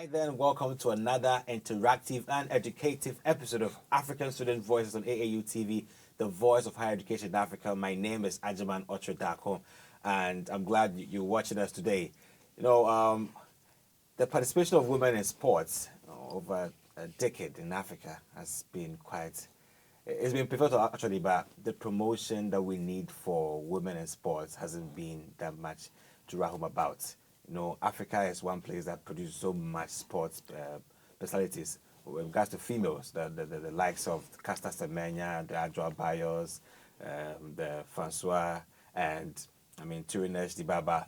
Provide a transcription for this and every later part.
Hi then, welcome to another interactive and educative episode of African Student Voices on AAU TV, the voice of higher education in Africa. My name is Agyemang Okyere Darko, and I'm glad you're watching us today. The participation of women in sports over a decade in Africa has been it's been pivotal actually, but the promotion that we need for women in sports hasn't been that much to write home about. Africa is one place that produces so much sports personalities with regards to females, the likes of Caster Semenya, the Adjoa Bayos, the Francois, and Turinesh Dibaba,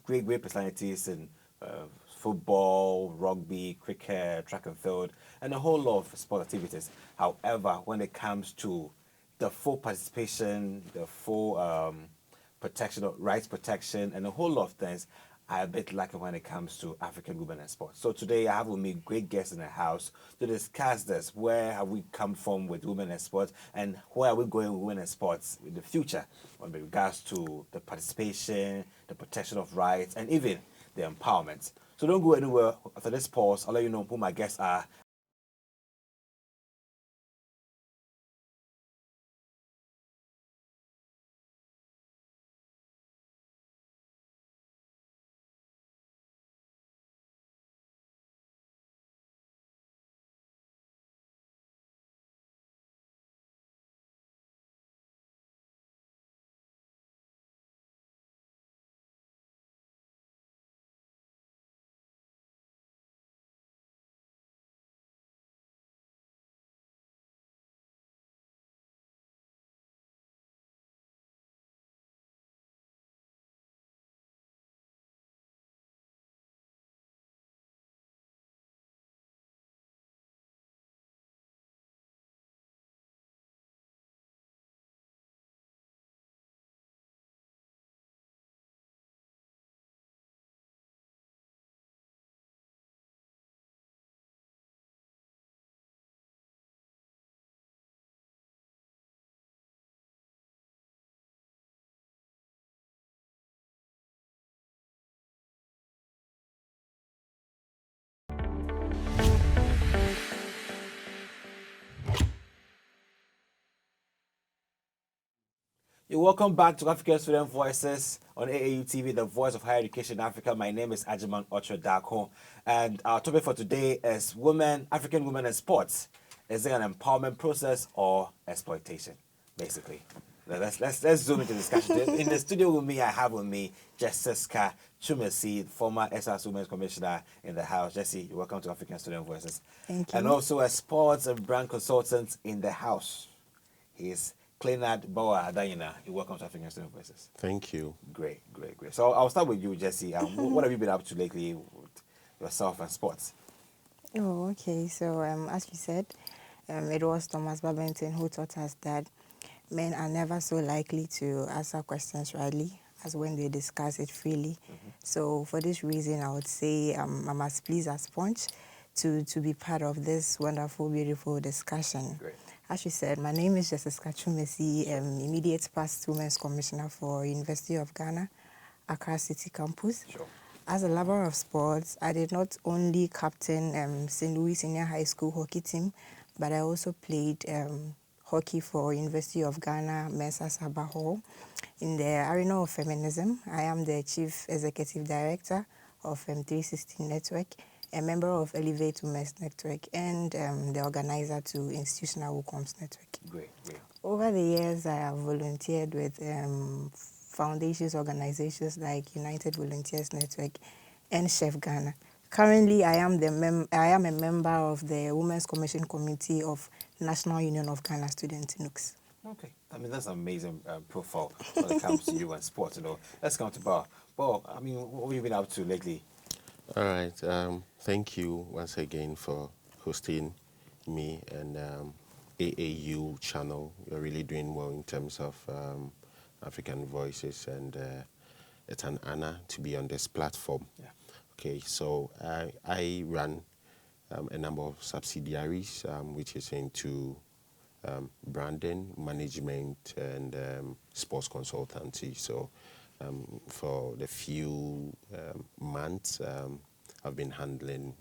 great personalities in football, rugby, cricket, track and field, and a whole lot of sport activities. However, when it comes to the full participation, the full protection, rights protection, and a whole lot of things, are a bit lacking when it comes to African women in sports. So today I have with me great guests in the house to discuss this. Where have we come from with women in sports, and where are we going with women in sports in the future with regards to the participation, the protection of rights, and even the empowerment. So don't go anywhere. After this pause, I'll let you know who my guests are. You're welcome back to African Student Voices on AAU TV, the voice of higher education in Africa. My name is Agyemang Okyere Darko, and our topic for today is African women in sports. Is it an empowerment process or exploitation? Basically, let's zoom into discussion. In the studio with me, I have with me Jesisca Twumasi, former SRS Women's Commissioner in the house. Jessie, you're welcome to African Student Voices. Thank you. And also a sports and brand consultant in the house. He's Clenard, Bawa, Adayina. You're welcome to African Student Voices. Thank you. Great. So I'll start with you, Jessie. What have you been up to lately with yourself and sports? Oh, okay. So, as you said, it was Thomas Babington who taught us that men are never so likely to answer questions rightly as when they discuss it freely. So, for this reason, I would say I'm as pleased as sponge to be part of this wonderful, beautiful discussion. Great. As you said, my name is Jesisca Twumasi, immediate past Women's Commissioner for University of Ghana, Accra City Campus. Sure. As a lover of sports, I did not only captain St. Louis Senior High School hockey team, but I also played hockey for University of Ghana, Mensa Saba Hall. In the arena of feminism, I am the Chief Executive Director of 360 Network, a member of Elevate Women's Network, and the organizer to Institutional Outcomes Network. Great. Over the years, I have volunteered with foundations, organizations like United Volunteers Network and Chef Ghana. Currently, I am a member of the Women's Commission Committee of National Union of Ghana Students, NUCS. Okay. That's an amazing profile when it comes to you and sports. Let's come to Bawa. Bawa, what have you been up to lately? All right. Thank you once again for hosting me and AAU channel. You're really doing well in terms of African voices, and it's an honor to be on this platform. Yeah. Okay, so I run a number of subsidiaries, which is into branding, management, and sports consultancy. So for the few months, have been handling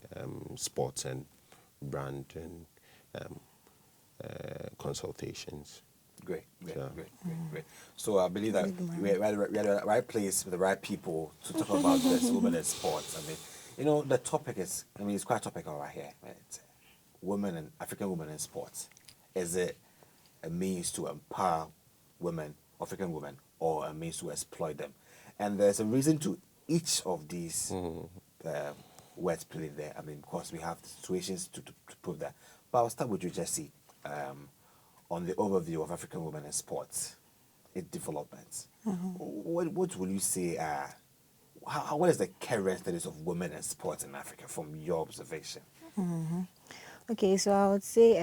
sports and brand and consultations. Great. Yeah. Great. So I believe that we're at the right place with the right people to talk about this women in sports. I mean, you know, the topic is, I mean, it's quite topical right here. It's women and African women in sports. Is it a means to empower women, African women, or a means to exploit them? And there's a reason to each of these words played there. I mean, of course, we have situations to prove that. But I'll start with you, Jesse, on the overview of African women in sports, its developments. What will you say what is the current status of women in sports in Africa from your observation? Okay, so I would say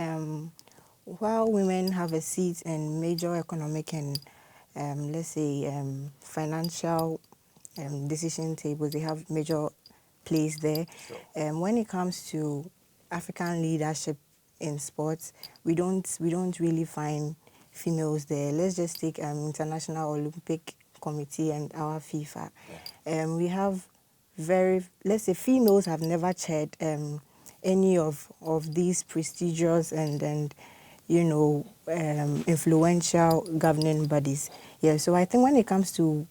while women have a seat in major economic and let's say financial decision tables, they have major place there. Sure. When it comes to African leadership in sports, we don't really find females there. Let's just take International Olympic Committee and our FIFA. We have let's say females have never chaired any of these prestigious and you know influential governing bodies. Yeah, so I think when it comes to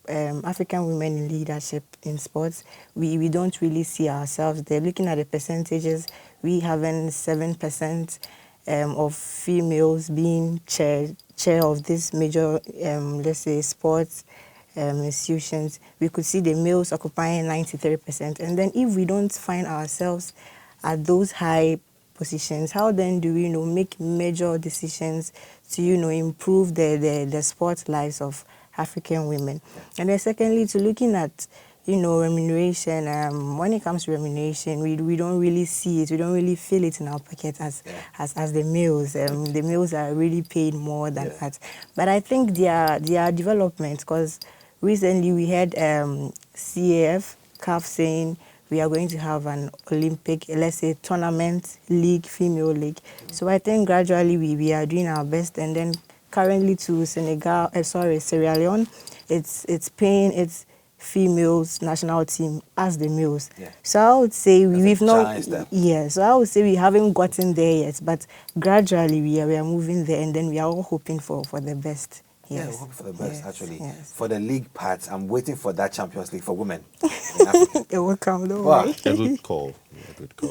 African women in leadership in sports, we don't really see ourselves there. Looking at the percentages, we having 7% of females being chair of this major, let's say, sports institutions. We could see the males occupying 93%. And then if we don't find ourselves at those high positions, how then do we make major decisions to improve the sports lives of African women? And then secondly, to looking at remuneration. When it comes to remuneration, we don't really see it. We don't really feel it in our pocket as the males. The males are really paid more than that. But I think there are developments, because recently we had CAF saying we are going to have an Olympic, let's say, tournament league, female league. So I think gradually we are doing our best. And then currently to Sierra Leone, it's paying its females national team as the males. So I would say we've not. So I would say we haven't gotten there yet, but gradually we are moving there, and then we are all hoping for the best. Yeah, we're hoping for the best, actually. Yes. For the league part, I'm waiting for that Champions League for women. It will come, don't worry. A good call.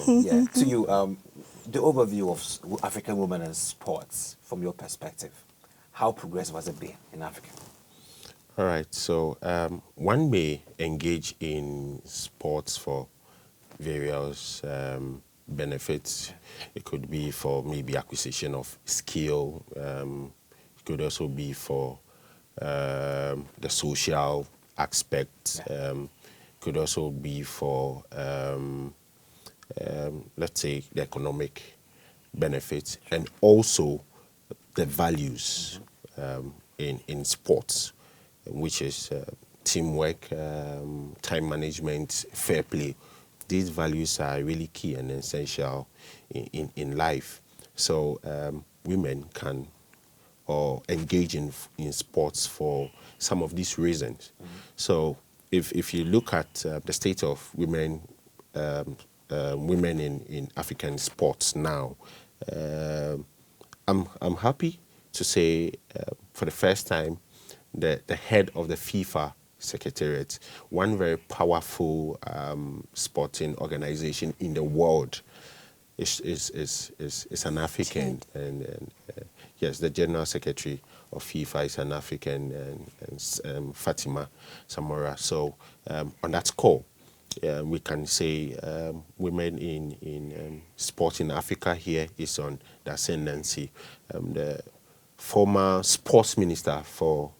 Yeah. To you, the overview of African women in sports from your perspective, how progressive has it been in Africa? All right. So one may engage in sports for various benefits. It could be for maybe acquisition of skill. It could also be for the social aspect. Could also be for, let's say, the economic benefits, and also the values in sports, which is teamwork, time management, fair play. These values are really key and essential in life. So women can engage in sports for some of these reasons. So if you look at the state of women in African sports now, I'm happy to say for the first time the head of the FIFA Secretariat, one very powerful sporting organization in the world, is an African, and yes, the General Secretary of FIFA is an African, and Fatima Samora. So on that score, we can say women in sport in Africa here is on the ascendancy. The former sports minister for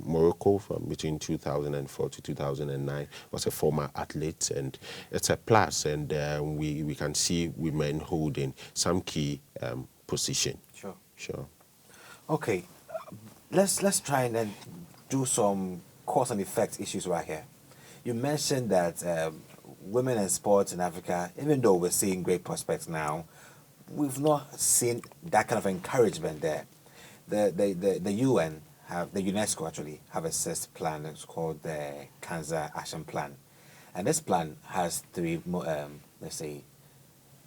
Morocco from between 2004 to 2009 was a former athlete, and it's a plus, and we can see women holding some key position. Sure. Okay, let's try and then do some cause and effect issues right here. You mentioned that women in sports in Africa, even though we're seeing great prospects now, we've not seen that kind of encouragement there. The UN the UNESCO actually have a CES plan. It's called the Cancer Action Plan, And this plan has let's say,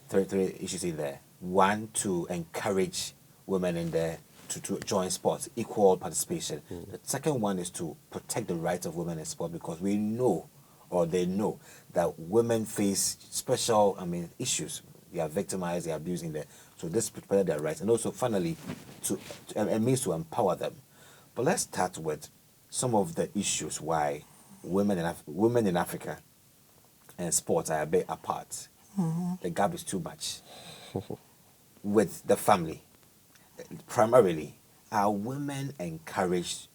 three issues in there. One, to encourage women in there to join sports, equal participation. The second one is to protect the rights of women in sport, because we know, or they know, that women face special, issues. They are victimized, they are abusing them. So this protect their rights, and also finally, a means to empower them. But let's start with some of the issues why women in Africa and sports are a bit apart. The gap is too much. With the family, primarily, are women encouraged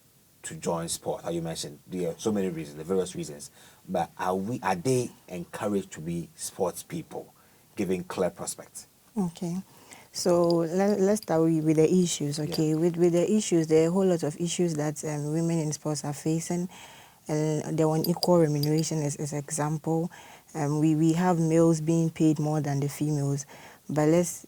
to join sport? As you mentioned, there are so many reasons, the various reasons. But are they encouraged to be sports people, giving clear prospects? Okay. So let's start with the issues, okay? Yeah. With the issues, there are a whole lot of issues that women in sports are facing. And the unequal remuneration is example. We have males being paid more than the females. But this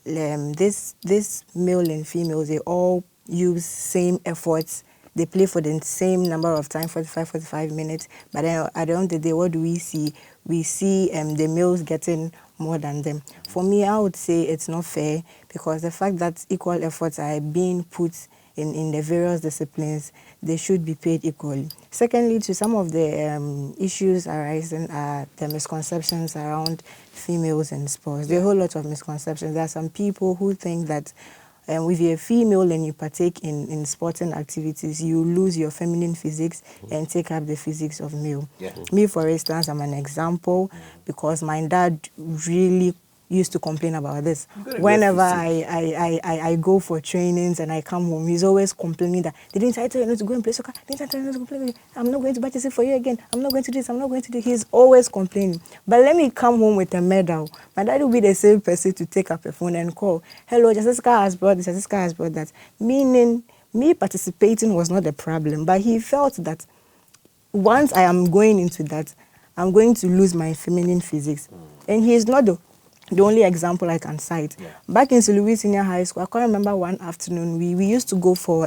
male and females, they all use same efforts. They play for the same number of time, 45 minutes. But then at the end of the day, what do we see? We see the males getting more than them. For me, I would say it's not fair, because the fact that equal efforts are being put in the various disciplines, they should be paid equally. Secondly, to some of the issues arising are the misconceptions around females in sports. There are a whole lot of misconceptions. There are some people who think that if you're a female and you partake in sporting activities, you lose your feminine physics and take up the physics of male. Yeah. Me, for instance, I'm an example, because my dad really used to complain about this. Whenever I go for trainings and I come home, he's always complaining that, didn't I tell you not to go and play soccer? Didn't I tell you not to go play? I'm not going to purchase it for you again. I'm not going to do this. I'm not going to do. He's always complaining. But let me come home with a medal. My dad will be the same person to take up a phone and call, hello, Jesisca has brought this, Jesisca has brought that. Meaning, me participating was not the problem, but he felt that once I am going into that, I'm going to lose my feminine physics. And he is not the only example I can cite. Yeah. Back in St. Louis Senior High School, I can remember one afternoon, we used to go for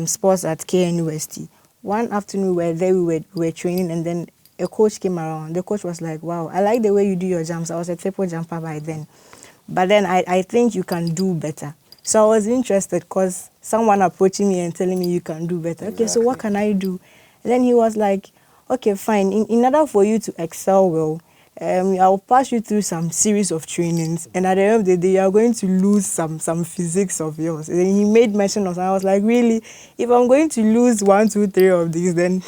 sports at KNUST. One afternoon we were there, we were training, and then a coach came around. The coach was like, wow, I like the way you do your jumps. I was a triple jumper by then. But then I think you can do better. So I was interested, because someone approaching me and telling me you can do better. Exactly. Okay, so what can I do? And then he was like, okay, fine. In order for you to excel well, I'll pass you through some series of trainings, and at the end of the day, you are going to lose some physics of yours. And he made mention of, I was like, really? If I'm going to lose 1, 2, 3 of these, then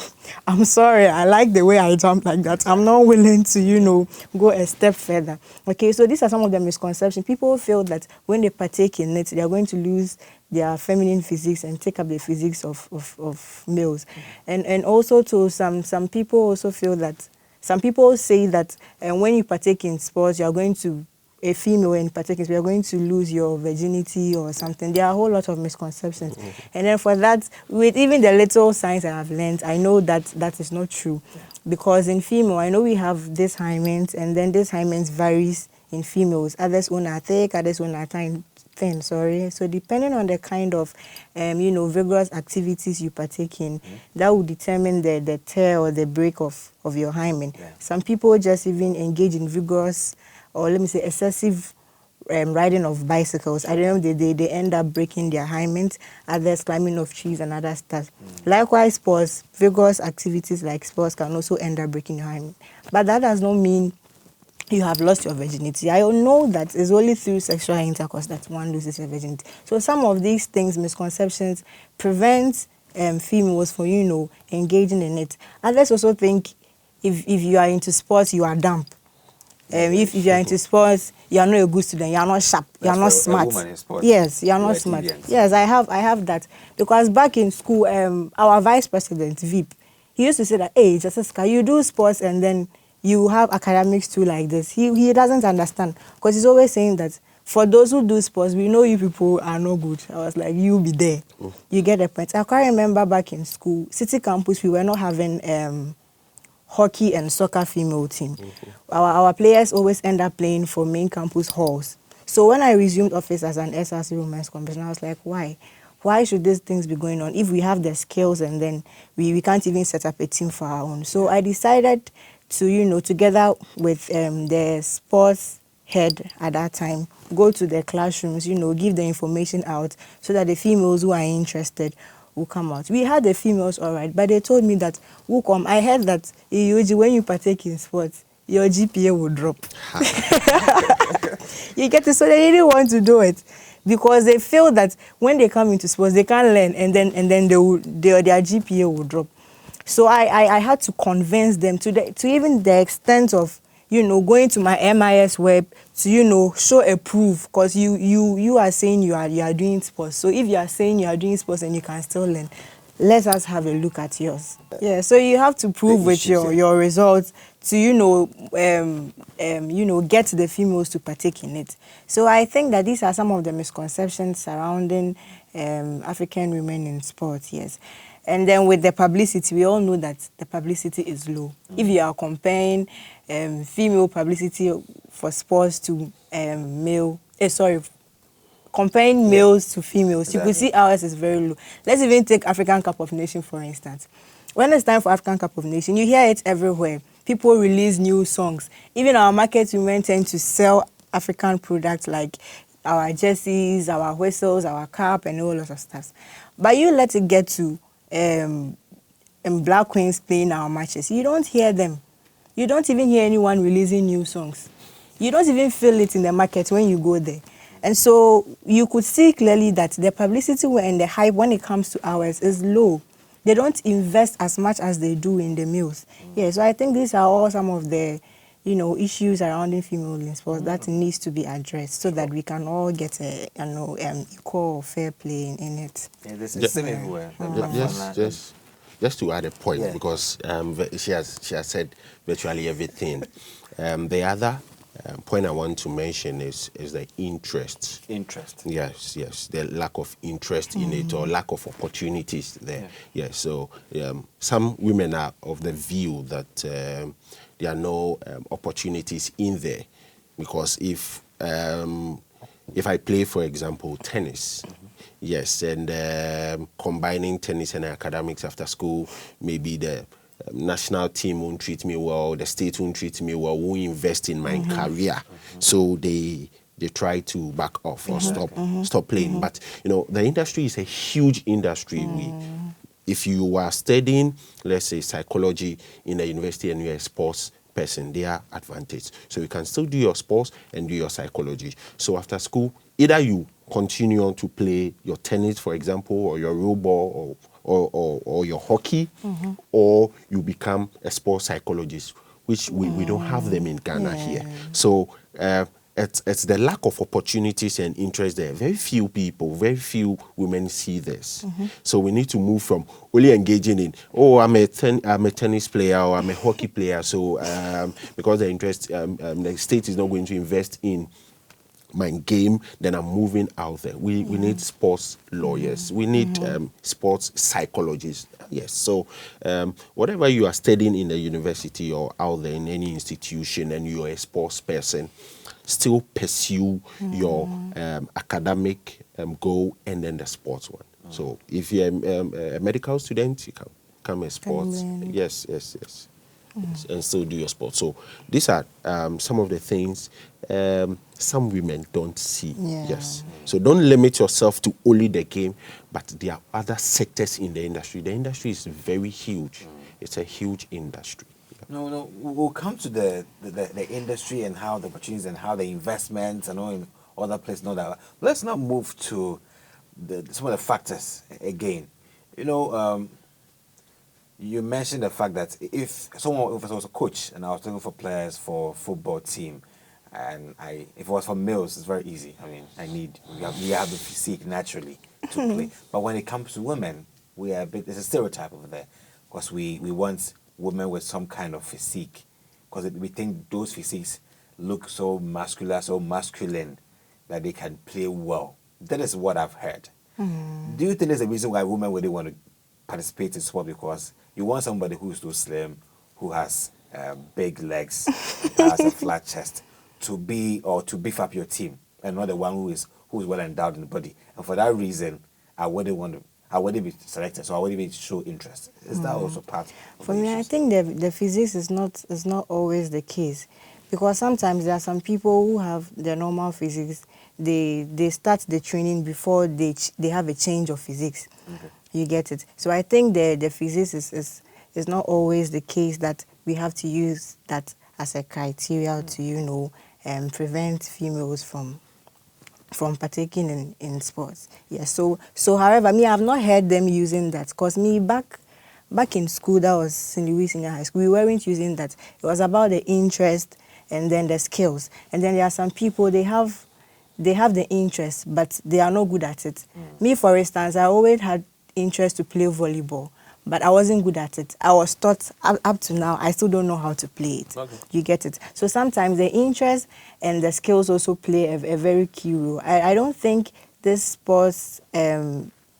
I'm sorry. I like the way I jump like that. I'm not willing to, go a step further. Okay, so these are some of the misconceptions. People feel that when they partake in it, they are going to lose their feminine physics and take up the physics of males. And also to some people also feel that, some people say that when you partake in sports, you are going to, a female in particular, you are going to lose your virginity or something. There are a whole lot of misconceptions. And then for that, with even the little science I have learned, I know that that is not true. Because in female, I know we have this hymens, and then this hymens varies in females. Others one are thick, others one are thin. So depending on the kind of, vigorous activities you partake in, that will determine the tear or the break of your hymen. Yeah. Some people just even engage in vigorous, or let me say excessive riding of bicycles. At the end of the day, they end up breaking their hymens, others climbing off trees and other stuff. Likewise, sports, vigorous activities like sports can also end up breaking your hymen. But that does not mean you have lost your virginity. I know that it's only through sexual intercourse that one loses your virginity. So some of these things, misconceptions, prevent females from, engaging in it. Others also think if you are into sports, you are dumb. If you are into sports, you are not a good student, you are not sharp, you are not smart. Yes, you are not smart. Yes, I have that. Because back in school, our vice president, VIP, he used to say that, hey, Jesisca, you do sports and then you have academics too like this. He doesn't understand, because he's always saying that for those who do sports, we know you people are no good. I was like, you be there. You get the point. I can't remember back in school, City Campus, we were not having hockey and soccer female team. Our players always end up playing for main campus halls. So when I resumed office as an SRC Women's Commission, I was like, why? Why should these things be going on if we have the skills and then we can't even set up a team for our own? So I decided to, you know, together with the sports head at that time, go to the classrooms, you know, give the information out so that the females who are interested will come out. We had the females all right, but they told me that, I heard that when you partake in sports, your GPA will drop. You get it? So they didn't want to do it because they feel that when they come into sports, they can't learn, and then their GPA will drop. So I had to convince them to even the extent of, you know, going to my MIS web to, you know, show a proof, because you are saying you are doing sports. So if you are saying you are doing sports and you can still learn, let us have a look at yours. Yeah, so you have to prove with your results to, you know, get the females to partake in it. So I think that these are some of the misconceptions surrounding African women in sports, yes. And then with the publicity, we all know that the publicity is low. If you are comparing female publicity for sports to comparing males to females, you could see ours is very low. Let's even take African Cup of Nations, for instance. When it's time for African Cup of Nations, you hear it everywhere. People release new songs. Even our market women tend to sell African products like our jerseys, our whistles, our cap, and all sorts of stuff. But you let it get to Black Queens playing our matches, you don't hear them. You don't even hear anyone releasing new songs. You don't even feel it in the market when you go there. And so you could see clearly that the publicity and the hype when it comes to ours is low. They don't invest as much as they do in the males. Yeah, so I think these are all some of the, you know, issues surrounding female in sports that needs to be addressed so that we can all get a, equal or fair play in it. Yeah, this is same everywhere. Just to add a point, because she has said virtually everything. The other point I want to mention is the interest. Interest. Yes, the lack of interest in it, or lack of opportunities there. Yes, so some women are of the view that there are no opportunities in there, because if I play, for example, tennis. Yes, and combining tennis and academics after school, maybe the national team won't treat me well, the state won't treat me well, won't invest in my career. So they try to back off or stop playing. But, you know, the industry is a huge industry. If you are studying, let's say, psychology in a university and you're a sports person, they are advantage. So you can still do your sports and do your psychology. So after school, either you continue on to play your tennis, for example, or your row ball, or your hockey, or you become a sports psychologist, which we don't have them in Ghana here. So it's the lack of opportunities and interest there. Very few people, very few women see this. So we need to move from only engaging in, I'm a tennis player or I'm a hockey player, so because the interest, the state is not going to invest in my game, then I'm moving out there. We need sports lawyers. We need sports psychologists. Yes. So whatever you are studying in the university or out there in any institution and you're a sports person, still pursue your academic goal and then the sports one. So if you're a medical student, you can become a sports. Yes. And still do your sport. So these are some of the things some women don't see. Yes. So don't limit yourself to only the game, but there are other sectors in the industry. The industry is very huge. It's a huge industry. No, we'll come to the industry and how the opportunities and how the investments and all in other places and all that. Let's now move to some of the factors again. You know, you mentioned the fact that if I was a coach and I was looking for players for a football team, and if it was for males, it's very easy. I mean, we have the physique naturally to play. But when it comes to women, there's a stereotype over there, because we want women with some kind of physique, because we think those physiques look so muscular, so masculine, that they can play well. That is what I've heard. Do you think there's a reason why women really want to participate in sport? Because you want somebody who's too slim, who has big legs, has a flat chest, to beef up your team, and not the one who is well endowed in the body. And for that reason, I I wouldn't be selected, so I wouldn't even show interest. Is that also part of For the me, I issues? think the physics is not always the case, because sometimes there are some people who have their normal physics. They start the training before they have a change of physics. Okay. You get it. So I think the physics is not always the case that we have to use that as a criteria to prevent females from partaking in sports. Yes. So however, me, I've not heard them using that, because me back in school, that was St. Louis Senior High School, we weren't using that. It was about the interest and then the skills. And then there are some people, they have the interest, but they are not good at it. Me, for instance, I always had interest to play volleyball, but I wasn't good at it. I was taught, up to now, I still don't know how to play it. Okay. You get it? So sometimes the interest and the skills also play a very key role. I don't think this sports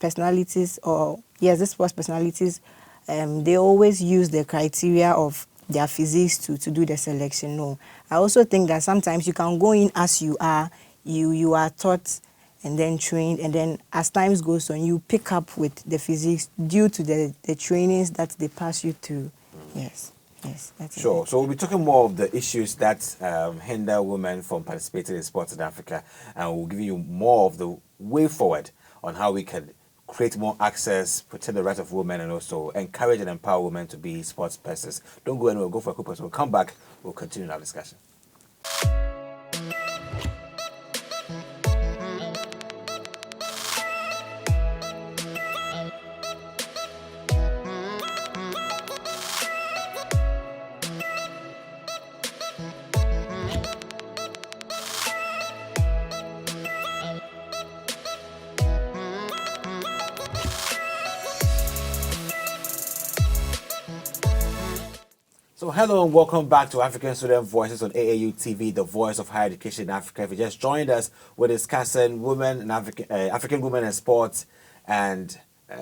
personalities, they always use the criteria of their physiques to do the selection. No. I also think that sometimes you can go in as you are, you are taught and then trained, and then as times goes on, you pick up with the physiques due to the trainings that they pass you through. Yes, that's Sure. it. So we'll be talking more of the issues that hinder women from participating in sports in Africa, and we'll give you more of the way forward on how we can create more access, protect the rights of women, and also encourage and empower women to be sports persons. Don't go anywhere. Go for a quick pause. We'll come back. We'll continue our discussion. So hello and welcome back to African Student Voices on AAU TV, the voice of higher education in Africa. If you just joined us, we're discussing women and African women in sports and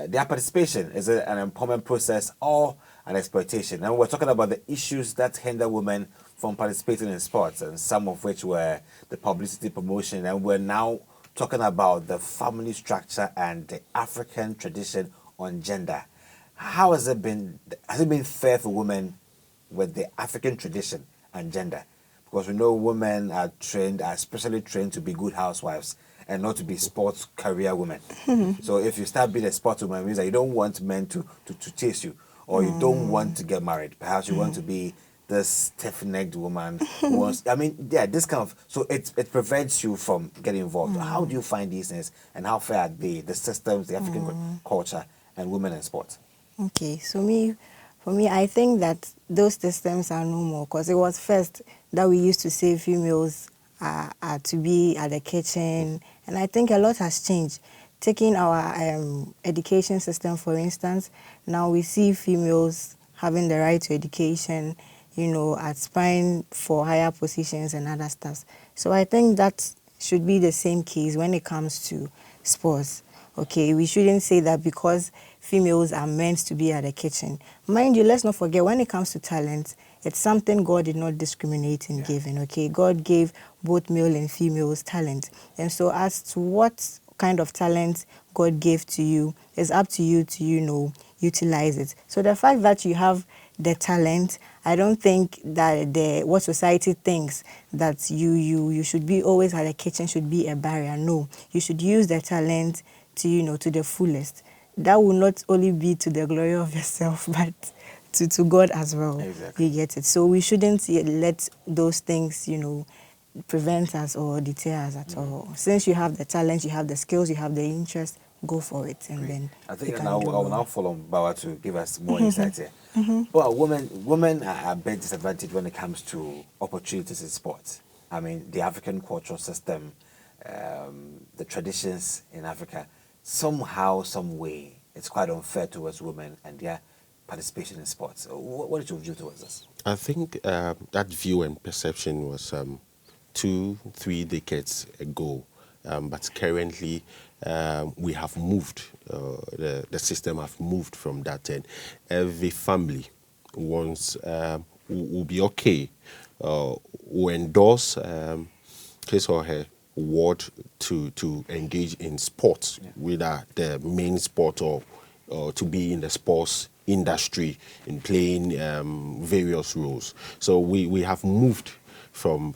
their participation. Is it an empowerment process or an exploitation? And we're talking about the issues that hinder women from participating in sports, and some of which were the publicity, promotion, and we're now talking about the family structure and the African tradition on gender. How has it been? Has it been fair for women with the African tradition and gender? Because we know women are especially trained to be good housewives and not to be sports career women. So if you start being a sports woman, it means that you don't want men to chase you, or you don't want to get married. Perhaps you want to be this stiff-necked woman who wants, this kind of, so it prevents you from getting involved. How do you find these things, and how fair are they, the systems, the African culture, and women in sports? Okay, so for me, I think that those systems are no more, because it was first that we used to say females are to be at the kitchen, and I think a lot has changed. Taking our education system, for instance, now we see females having the right to education, aspiring for higher positions and other stuff. So I think that should be the same case when it comes to sports. Okay, we shouldn't say that because females are meant to be at the kitchen. Mind you, let's not forget, when it comes to talent, it's something God did not discriminate in giving, okay? God gave both male and females talent. And so as to what kind of talent God gave to you, it's up to you to, utilize it. So the fact that you have the talent, I don't think that what society thinks that you should be always at the kitchen should be a barrier. No, you should use the talent to the fullest. That will not only be to the glory of yourself, but to God as well. Exactly. You get it. So we shouldn't let those things, prevent us or deter us at all. Since you have the talent, you have the skills, you have the interest, go for it, and then I think you I will now follow Bawa to give us more insight here. Well, women are a bit disadvantaged when it comes to opportunities in sports. I mean, the African cultural system, the traditions in Africa, somehow, some way, it's quite unfair towards women and their participation in sports. What is your view towards this? I think that view and perception was 2-3 decades ago, but currently we have moved. The system have moved from that, and every family wants will be okay, will endorse his or her award to engage in sports, whether the main sport or to be in the sports industry in playing various roles. So we have moved from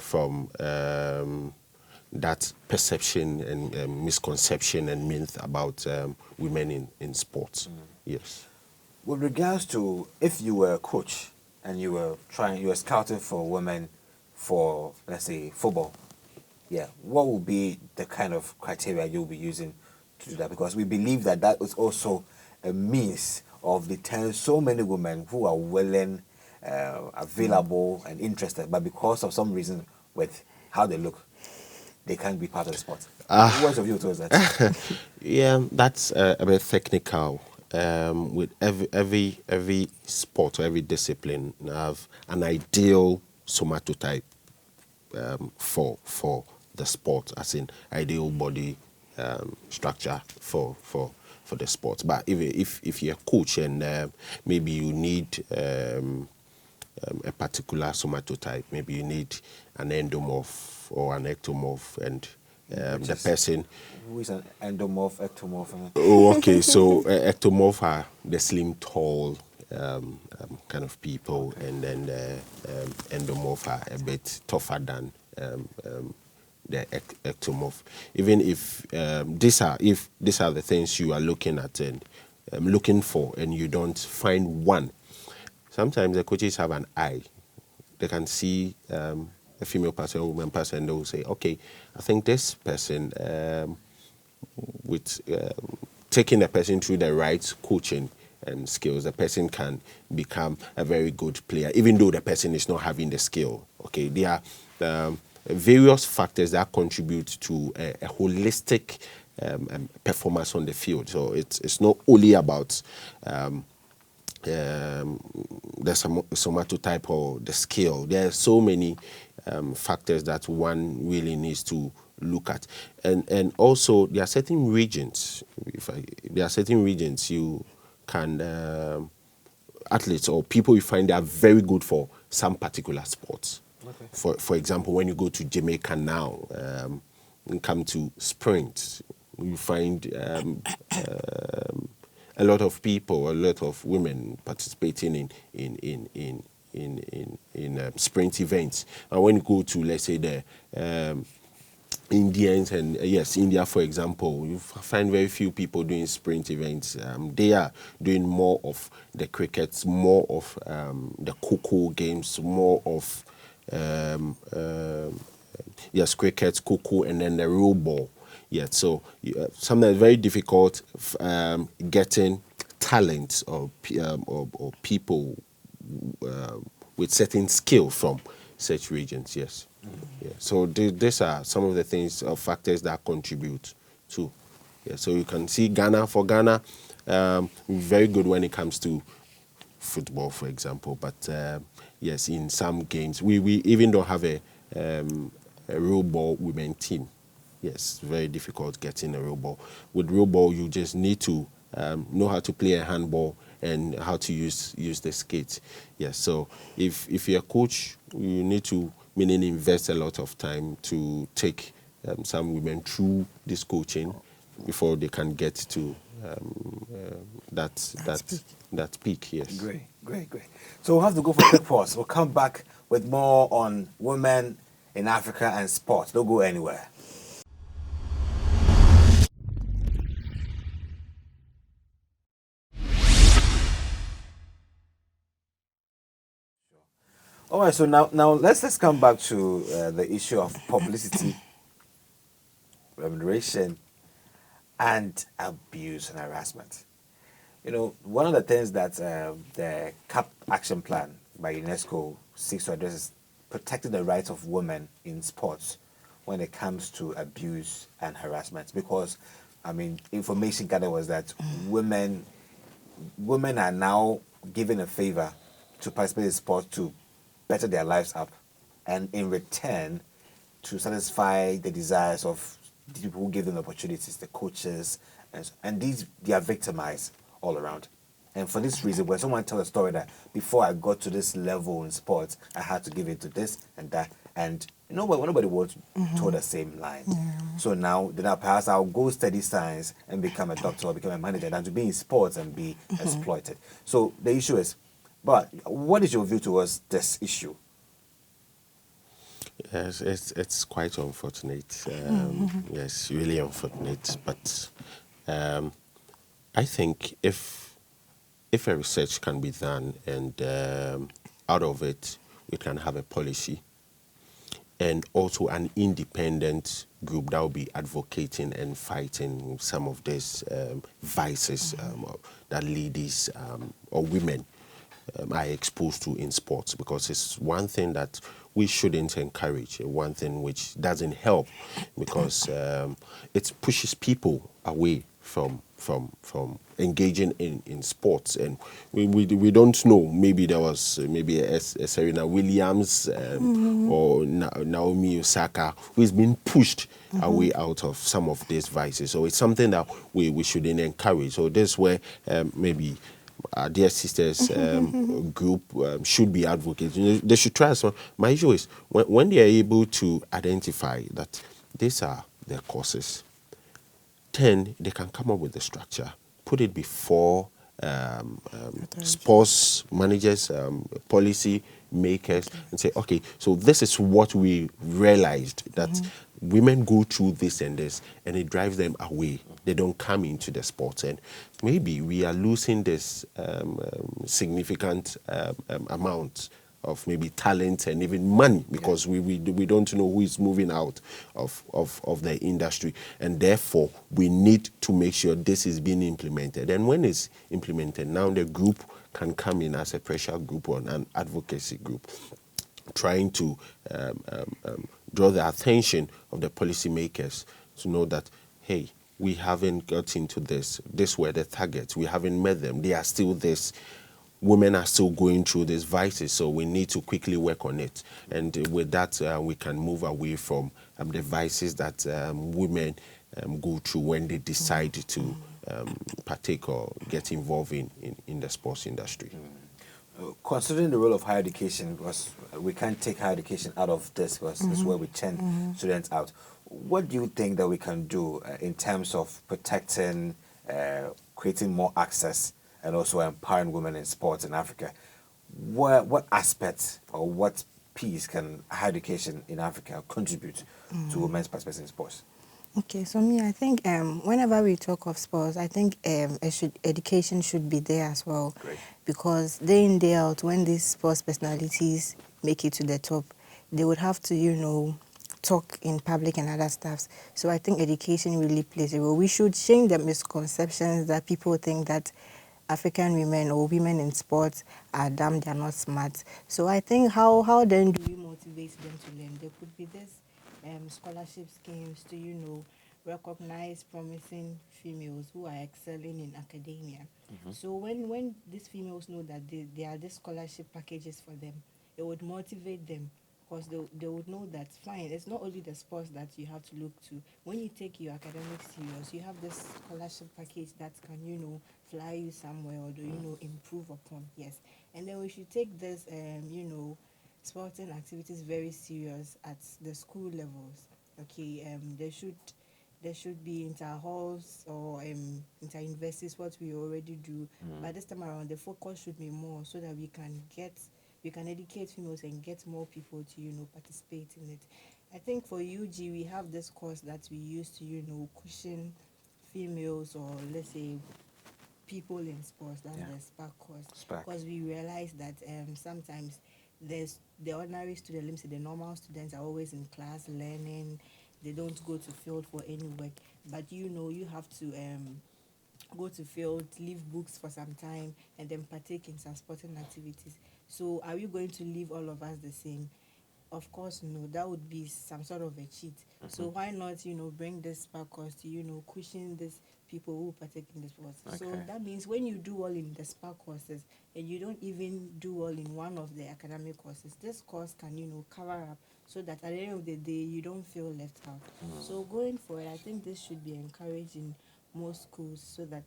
that perception and misconception and myth about women in sports. Yes. With regards to if you were a coach and you were scouting for women for, let's say, football, what would be the kind of criteria you'll be using to do that? Because we believe that that is also a means of deterring so many women who are willing, available, and interested, but because of some reason with how they look, they can't be part of the sport. What's your view towards that? Yeah, that's a bit technical. With every sport or every discipline have an ideal somatotype for the sport, as in ideal body structure for the sport. But if you're a coach and maybe you need a particular somatotype, maybe you need an endomorph or an ectomorph, and the person. Who is an endomorph, ectomorph? Oh, okay. So ectomorph are the slim, tall kind of people, and then the endomorph are a bit tougher than the ectomorph. Even if these are the things you are looking at and looking for, and you don't find one, sometimes the coaches have an eye. They can see a female person, a woman person, they will say, okay, I think this person, with taking a person through the right coaching and skills, the person can become a very good player, even though the person is not having the skill. Okay, there are various factors that contribute to a holistic performance on the field. So it's not only about the somatotype or the skill. There are so many factors that one really needs to look at, and also there are certain regions. There are certain regions you can athletes or people you find that are very good for some particular sports. Okay. For example, when you go to Jamaica now, and come to sprint, you find a lot of people, a lot of women participating in sprint events. And when you go to, let's say, the Indians and yes, India, for example, you find very few people doing sprint events. They are doing more of the crickets, more of the cocoa games, more of yes, cricket, cocoa, and then the roll ball. Yeah, so sometimes very difficult getting talent or people with certain skill from such regions. Yes. Yeah. So these are some of the things or factors that contribute to. Yeah. So you can see Ghana. For Ghana, very good when it comes to football, for example. But yes, in some games, we even don't have a real ball women team. Yes, very difficult getting a real ball. With real ball, you just need to know how to play a handball and how to use the skate. Yes, so if you're a coach, you need to invest a lot of time to take some women through this coaching before they can get to that peak. Yes. Great. So we'll have to go for a quick pause. We'll come back with more on women in Africa and sports. Don't go anywhere. All right, so now let's come back to the issue of publicity, remuneration, and abuse and harassment. You know, one of the things that the CAP Action Plan by UNESCO seeks to address is protecting the rights of women in sports when it comes to abuse and harassment. Because, I mean, information gathered was that women are now given a favor to participate in sports to better their lives up, and in return to satisfy the desires of the people who give them opportunities, the coaches, and they are victimized all around. And for this reason, when someone tells a story that before I got to this level in sports, I had to give it to this and that, and nobody was told the same line. So now perhaps I'll go study science and become a doctor or become a manager than to be in sports and be exploited. So the issue is, but what is your view towards this issue? Yes, it's quite unfortunate. Yes, really unfortunate. But I think if a research can be done and out of it we can have a policy and also an independent group that will be advocating and fighting some of these vices that ladies or women are exposed to in sports, because it's one thing that we shouldn't encourage, one thing which doesn't help, because it pushes people away from engaging in sports. And we don't know, maybe there was maybe a Serena Williams or Naomi Osaka who is being pushed away out of some of these vices. So it's something that we shouldn't encourage. So this is where maybe our dear sisters group should be advocating. They should try. So my issue is when they are able to identify that these are their causes, then they can come up with the structure, put it before sports managers, policy makers, and say, okay, so this is what we realized, that women go through this and this, and it drives them away. They don't come into the sports, and maybe we are losing this significant amount of maybe talent and even money, because we don't know who is moving out of the industry, and therefore we need to make sure this is being implemented. And when it's implemented, now the group can come in as a pressure group or an advocacy group, trying to draw the attention of the policymakers to know that, hey, we haven't got into this. These were the targets. We haven't met them. They are still this. Women are still going through these vices, so we need to quickly work on it. And with that, we can move away from the vices that women go through when they decide to partake or get involved in the sports industry. Considering the role of higher education, because we can't take higher education out of this, because this is where we churn students out. What do you think that we can do in terms of protecting, creating more access, and also empowering women in sports in Africa? What aspects or what piece can higher education in Africa contribute to women's participation in sports? Okay, so me, I think whenever we talk of sports, I think education should be there as well. Great. Because day in, day out, when these sports personalities make it to the top, they would have to, talk in public and other stuffs. So I think education really plays a role. We should change the misconceptions that people think that African women or women in sports are dumb, they're not smart. So I think how then do we motivate them to learn? There could be this scholarship schemes to, recognize promising females who are excelling in academia. So when these females know that there are these scholarship packages for them, it would motivate them, because they would know that, fine, it's not only the sports that you have to look to. When you take your academics serious, you have this scholarship package that can, fly you somewhere or improve upon. Yes. And then we should take this, sporting activities very serious at the school levels. Okay, there should be inter-halls or inter-universities, what we already do. But this time around, the focus should be more so that we can educate females and get more people to, participate in it. I think for UG, we have this course that we use to, cushion females, or let's say people in sports, that's the SPAC course. Because we realize that sometimes there's the ordinary student, let me say the normal students are always in class learning. They don't go to field for any work. But you have to go to field, leave books for some time, and then partake in some sporting activities. So are we going to leave all of us the same? Of course, no. That would be some sort of a cheat. So why not, bring this course to, cushion these people who partake in the sports. So that means when you do all in the SPAC courses and you don't even do all in one of the academic courses, this course can, cover up, so that at the end of the day, you don't feel left out. So going forward, I think this should be encouraged in most schools, so that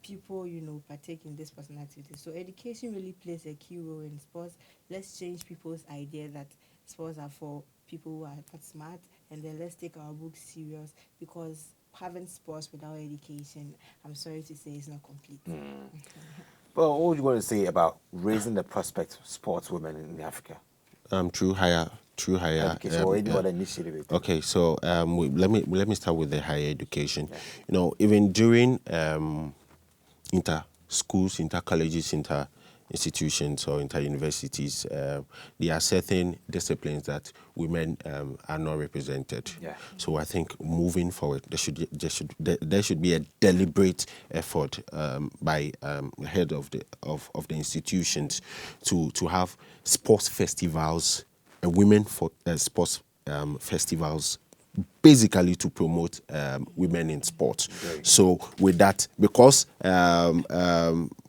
people, partake in this personal activity. So education really plays a key role in sports. Let's change people's idea that sports are for people who are not smart, and then let's take our books serious, because having sports without education, I'm sorry to say, is not complete. Well, what would you want to say about raising the prospect of sports women in Africa? Through higher Education or any other initiative. Okay, so let me start with the higher education. Yeah. Even during inter schools, inter colleges, inter institutions or inter universities, there are certain disciplines that women are not represented. Yeah. So I think moving forward, there should be a deliberate effort by the head of the institutions to have sports festivals, women for sports festivals, basically to promote women in sports. Great. So with that, because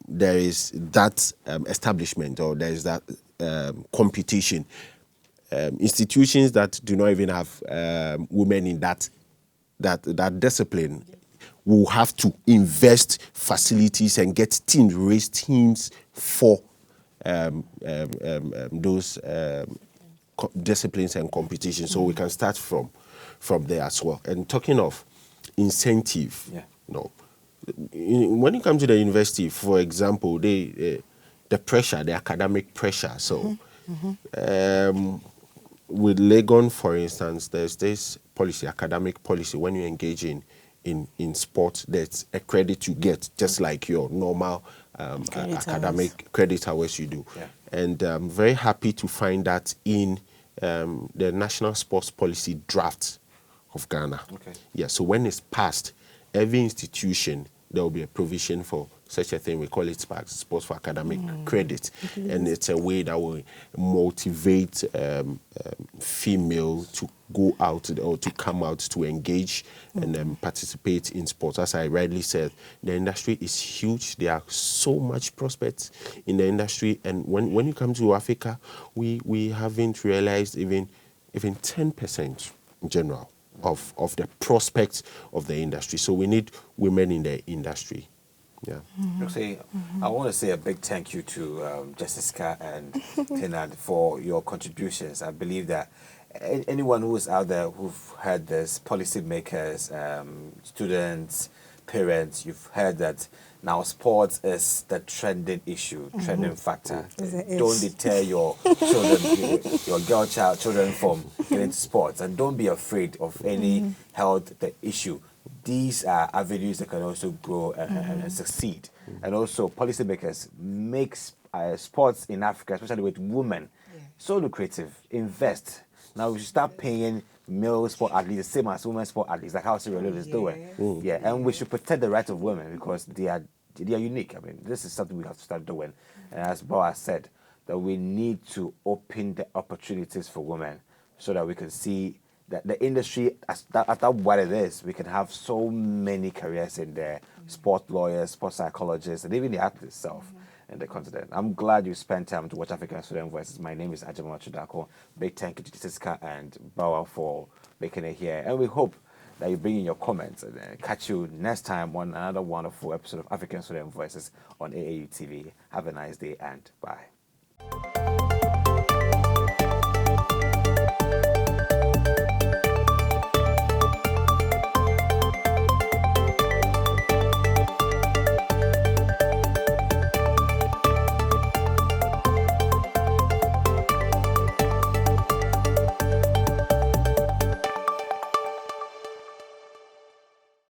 there is that establishment, or there is that competition, institutions that do not even have women in that discipline will have to invest facilities and get raise teams for those disciplines and competitions. So we can start from there as well. And talking of incentive, when you come to the university, for example, the pressure, the academic pressure. So with Legon, for instance, there's this policy, academic policy. When you engage in sport, there's a credit you get, just like your normal academic credit hours you do. Yeah. And I'm very happy to find that in the National Sports Policy draft of Ghana. Okay. Yeah, so when it's passed, every institution, there will be a provision for such a thing. We call it sports for academic credit. And it's a way that will motivate female to go out or to come out to engage and participate in sports. As I rightly said, the industry is huge. There are so much prospects in the industry. And when you come to Africa, we haven't realized even 10% in general of the prospects of the industry. So we need women in the industry. Yeah. I want to say a big thank you to Jesisca and Clenard for your contributions. I believe that anyone who is out there who've heard this, policymakers, students, parents, you've heard that now sports is the trending issue, trending factor. Don't deter your children, your girl child children from getting into sports, and don't be afraid of any health issue. These are avenues that can also grow and succeed. And also, policymakers make sports in Africa, especially with women, so lucrative. Invest. Now we should start paying male sport athletes the same as women sport athletes, like how Sierra Leone is doing. And we should protect the rights of women, because they are unique. I mean, this is something we have to start doing. And as Bawa said, that we need to open the opportunities for women so that we can see that the industry, as what it is, we can have so many careers in there, sport lawyers, sport psychologists, and even the athletes itself in the continent. I'm glad you spent time to watch African Student Voices. My name is Agyemang Okyere Darko. Big thank you to Jesisca and Bawa for making it here. And we hope that you bring in your comments, and catch you next time on another wonderful episode of African Student Voices on AAU TV. Have a nice day and bye.